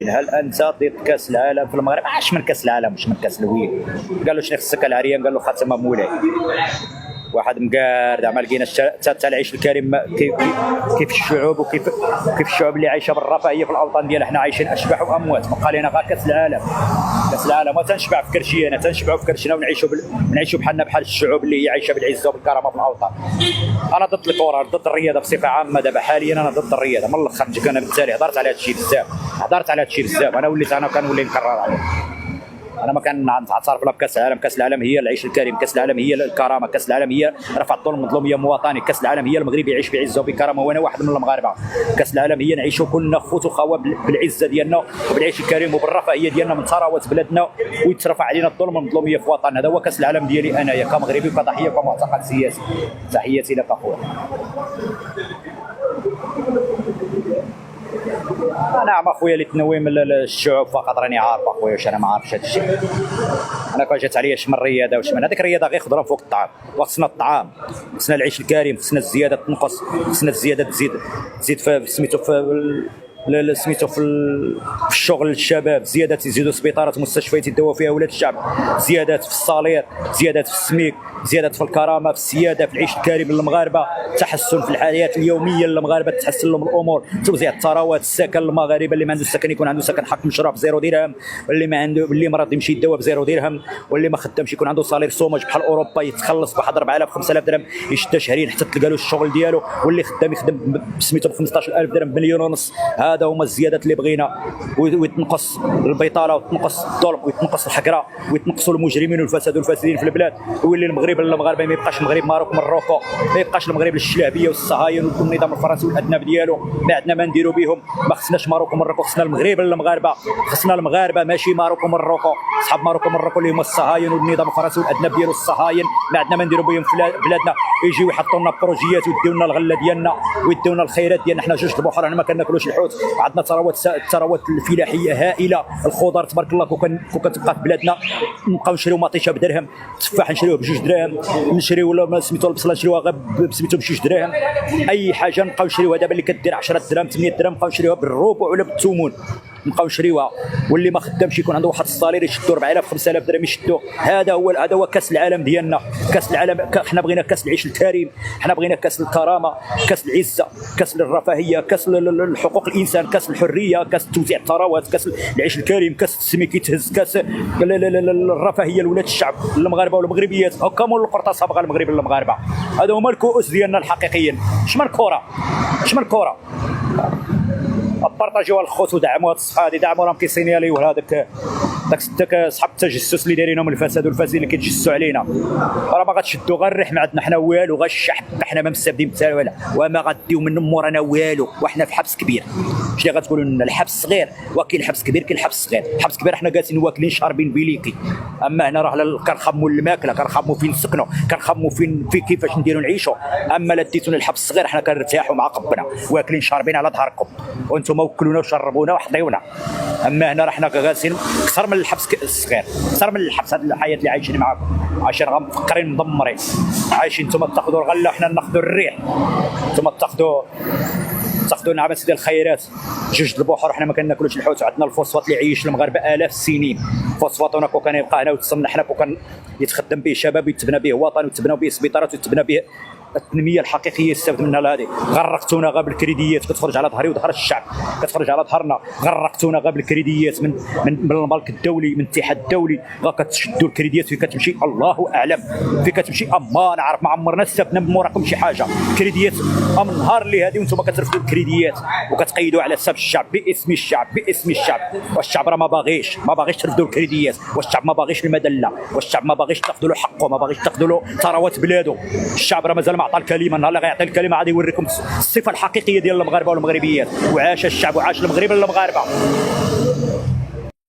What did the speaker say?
هل انت ضد كاس العالم في المغرب؟ اش من كاس العالم واش من كاس الويل؟ قال له شنو خصك العريان؟ قال له خاتم مولاي. واحد مقارد ما لقيناش حتى العيش الكريم كيف الشعوب كيف الشعوب اللي عايشه بالرفاهيه في الاوطان ديالها. حنا عايشين اشباح واموات، بقى لنا غير كاس العالم. كاس العالم وتنشبع في كرشينا، تنشبعوا في كرشنا ونعيشوا بحالنا بحال الشعوب اللي هي عايشه بالعزه وبالكرامه في الاوطان. انا ضد الكره، ضد الرياضه بصفه عامه. دابا حاليا انا ضد الرياضه من الاخر. انا بالتالي هضرت على هذا الشيء بزاف، انا كنولي نكرر عليه. انا ما كنعترف لا بكاس العالم. كاس العالم هي العيش الكريم، كاس العالم هي الكرامه، كاس العالم هي رفع الظلم مظلوميه مواطني، كاس العالم هي المغرب يعيش بعزه وبكرامه وانا واحد من المغاربه. كاس العالم هي نعيشوا كلنا خوت وخوات بالعزه ديالنا وبالعيش الكريم وبالرفاهيه ديالنا من ثروات بلادنا، ويترفع علينا الظلم والمظلوميه في وطننا. هذا هو كاس العالم ديالي انايا كمغربي وكضحيه وكمعتقد سياسي. تحياتي لك اخويا. نعم اخويا، اللي تنويم الشعوب فقط راني عارف اخويا، واش انا ما عارفش هذا الشيء. انا كون جات عليا واش من رياضه واش من هذيك الرياضه غير خضره فوق الطعام. وخصنا الطعام، خصنا العيش الكريم، خصنا الزياده تنقص، خصنا الزياده تزيد في سميتو في الشغل للشباب، زيادات يزيدوا سبيطارات ومستشفيات يداو فيها ولاد الشعب، زيادات في الصالير، زيادات في السميك، زيادات في الكرامه، في السياده، في العيش الكريم للمغاربه، تحسن في الحياه اليوميه للمغاربه، تحسن لهم الامور، توزيع الثروات، السكن للمغاربه. اللي ما عنده السكن يكون عنده سكن حق مشروع بزيرو درهم، واللي ما عنده اللي مرض يمشي يداوى بزيرو درهم، واللي ما خدامش يكون عنده صالير سومج بحال اوروبا يتخلص بواحد 4000 5000 درهم يشد شهرين حتى تلقى له الشغل ديالو، واللي خدام يخدم سميتو ب 15000 درهم بمليون ونص. هذا هما الزيادات اللي بغينا، ويتنقص البيطاله ويتنقص الظلم ويتنقص الحقره ويتنقصوا المجرمين والفساد والفاسدين في البلاد، ويولي المغرب للمغاربه ما يبقاش المغرب مروكو، ما يبقاش المغرب للشلابيه والصهاين والنظام الفرنسي والادناب ديالو. ما عندنا ما نديروا بهم، ما خصناش مروكو، خصنا المغرب للمغاربه، خصنا المغاربه ماشي مروكو. صحاب مروكو اللي هما الصهاين والنظام الفرنسي والادناب ديالو الصهاين، ما عندنا ما نديروا بهم في بلادنا. يجيو يحطوا لنا بروجيات ويديو لنا الغله ديالنا ويديو لنا الخيرات ديالنا. حنا جوج البحر، حنا ما كناكلوش الحوت، عندنا ثروات الفلاحيه هائله. الخضر تبارك الله كون كتبقى في بلادنا. نبقاو نشريو مطيشه بدرهم، التفاح نشريوه بجوج دراهم، نشريو ولا سميتو البصله نشريوها غير بسميتو بجوج دراهم. اي حاجه نبقاو نشريوها دابا اللي كدير 10 دراهم 8 دراهم نبقاو نشريوها بالربع ولا بالثمن، نبقاو نشريوها. واللي ما خدامش يكون عنده واحد الصالير يشدو 4000 5000 درهم يشدو. هذا هو كاس العالم ديالنا. كاس العالم حنا بغينا كاس العيش الكريم، حنا بغينا كاس الكرامه، كاس العزه، كاس الرفاهيه، كاس حقوق الانسان، كاس الحريه، كاس توزيع الثروات، كاس العيش الكريم، كاس السميك يتهز، كاس الرفاهيه لولاد الشعب المغاربه والمغربيات. هكا مول القرطاس بغا المغرب للمغاربه. هذا هما الكؤوس ديالنا الحقيقيين. اش من كره بارطاجيوها الخوت ودعموها الصحادي، دعموا راهم كيسينياليو هذاك داك صحاب التجسس اللي دايرينهم الفساد والفاسدين اللي كيتجسسوا علينا. راه ما غتشدوا غير الريح، ما عندنا حنا والو، غير الشحب، حنا ما مستافدين حتى ولا، وما غديو من مورانا والو، وحنا في حبس كبير. شنو غتقولوا لنا؟ الحبس صغير وكاين حبس كبير، كاين حبس صغير. الحبس كبير حنا جالسين واكلين شاربين بليكي، اما هنا راه كنخموا الماكله، كنخموا فين نسكنوا، كنخموا فين كيفاش نديروا نعيشوا. اما لا ديتونا الحبس الصغير حنا كنرتاحوا مع قبنا واكلين شاربين على ظهركم، وانتم وكلونا وشربونا وحطيونا. اما هنا راه حنا جالسين اكثر من الحبس الصغير، اكثر من الحبس. هذه الحياه اللي عايشين معاكم، عايشين مفكرين مدمرين، عايشين انتم تاخذوا الغله وحنا ناخذوا الريح. انتم تاخذوا نعمه ديال الخيرات، جوج البحر حنا ما كناكلوش الحوت. عندنا الفوسفات اللي عيش المغاربه الاف السنين. فوسفات هنا كان يبقى هنا وتصنع حنا، كان يتخدم به شباب، يتبنى به وطن، ويتبنى به سبيطارات، ويتبنى به التنميه الحقيقيه يستافد منها. هذه غرقتونا غير بالكريديات، كتخرج على ظهري وظهر الشعب، كتخرج على ظهرنا. غرقتونا غير بالكريديات من البنك الدولي، من الاتحاد الدولي. كتشدوا الكريديات فين كتمشي الله اعلم، فين كتمشي. اما نعرف ما عمرنا استفدنا من موراكم شي حاجه. كريديات من نهار اللي هذه وانتم كترفدوا الكريديات وكتقيدوا على حساب الشعب، باسم الشعب. والشعب راه ما باغيش ترفدوا الكريديات، والشعب ما باغيش المدله، والشعب ما باغيش تاخذوا له حقه، ما باغيش تاخذوا له ثروات بلاده. الشعب راه مازال ما عطى الكلمه. نهار اللي غيعطي الكلمه غادي يوريكم الصفه الحقيقيه ديال المغاربه والمغربيات. وعاش الشعب وعاش المغرب للمغاربه.